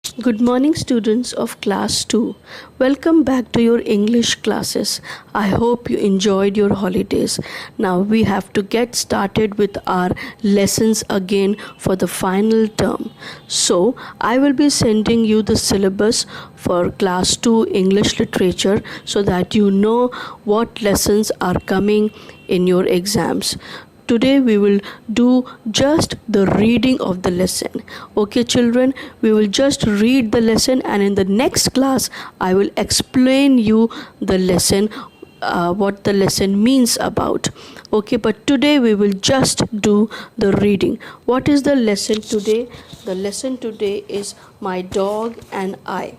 Good morning, students of class 2. Welcome back to your English classes. I hope you enjoyed your holidays. Now we have to get started with our lessons again for the final term. So, I will be sending you the syllabus for class 2 English literature so that you know what lessons are coming in your exams. Today we will do just the reading of the lesson. Okay, children, we will just read the lesson, and in the next class I will explain you the lesson, what the lesson means about. Okay, but today we will just do the reading. What is the lesson today? The lesson today is My Dog and I.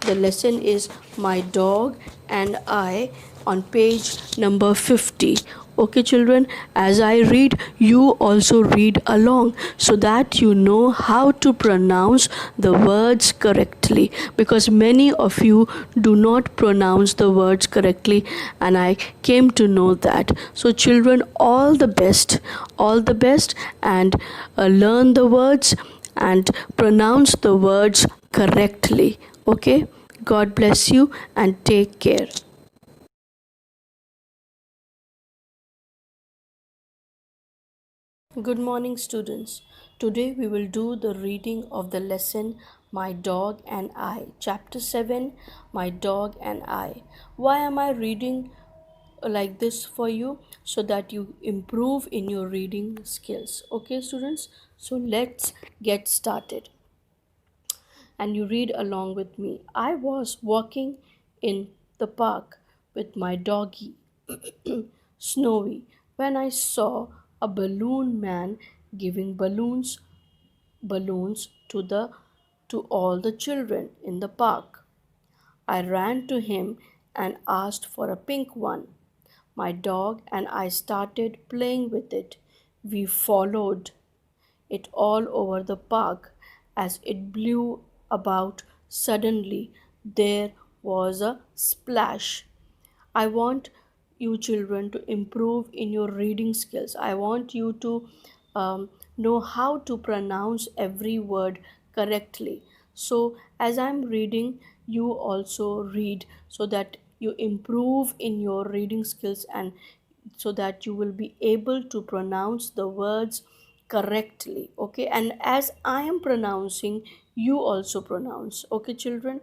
The lesson is My Dog and I on page number 50. Okay, children, as I read, you also read along so that you know how to pronounce the words correctly, because many of you do not pronounce the words correctly, and I came to know that. So, children, all the best, and learn the words and pronounce the words correctly. Okay? God bless you and take care. Good morning, students. Today we will do the reading of the lesson My Dog and I, Chapter 7, My Dog and I. Why am I reading like this for you? So that you improve in your reading skills. Okay, students? So let's get started and you read along with me. I was walking in the park with my doggie, Snowy, when I saw a balloon man giving balloons to all the children in the park. I ran to him and asked for a pink one. My dog and I started playing with it. We followed it all over the park as it blew about. Suddenly, there was a splash. I want you children to improve in your reading skills. I want you to know how to pronounce every word correctly. So, as I'm reading, you also read so that you improve in your reading skills, and so that you will be able to pronounce the words correctly. Okay, and as I am pronouncing, you also pronounce. Okay, children.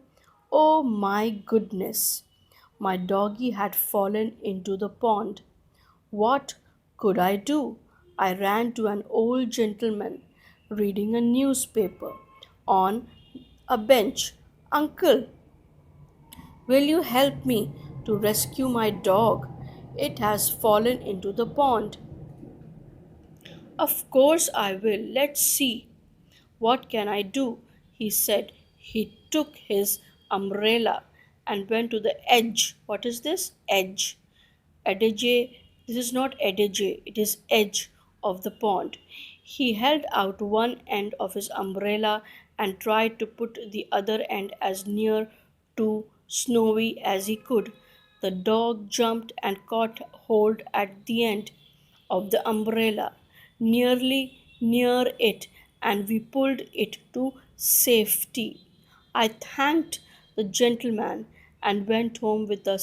Oh my goodness, my doggie had fallen into the pond. What could I do? I ran to an old gentleman reading a newspaper on a bench. Uncle, will you help me to rescue my dog? It has fallen into the pond. Of course I will. Let's see. What can I do? He said. He took his umbrella and went to the edge. What is this? Edge. Edge. This is not edge, it is edge of the pond. He held out one end of his umbrella and tried to put the other end as near to Snowy as he could. The dog jumped and caught hold at the end of the umbrella, nearly near it, and we pulled it to safety. I thanked the gentleman and went home with a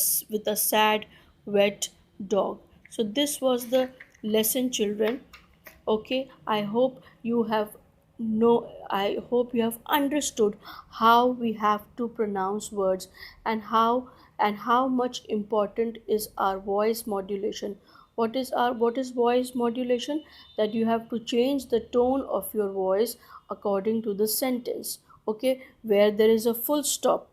sad, wet dog. So, this was the lesson, children. Okay, I hope you have understood how we have to pronounce words, and how much important is our voice modulation. What is voice modulation? That you have to change the tone of your voice according to the sentence. Okay, where there is a full stop,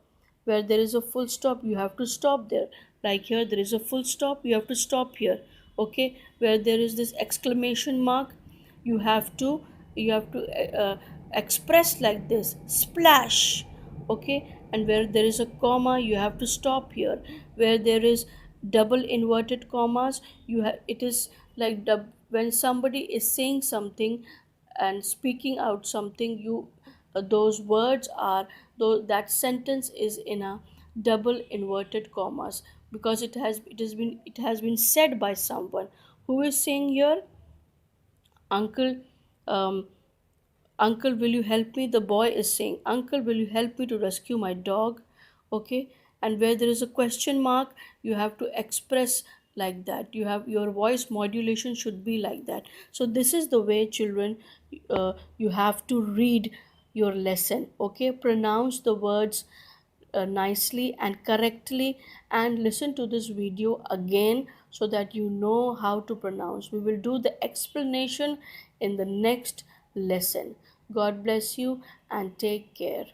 you have to stop there. Like here, there is a full stop, you have to stop here. Okay, where there is this exclamation mark, you have to express like this, splash. Okay, and where there is a comma, you have to stop here. Where there is double inverted commas, it is like when somebody is saying something and speaking out something, you those words are, though that sentence is in a double inverted commas, because it has been said by someone. Who is saying here? Uncle, um, Uncle, will you help me? The boy is saying, Uncle, will you help me to rescue my dog? Okay. And where there is a question mark, you have to express like that. You have your voice modulation should be like that. So this is the way, children, you have to read your lesson. Okay. Pronounce the words nicely and correctly, and listen to this video again so that you know how to pronounce. We will do the explanation in the next lesson. God bless you and take care.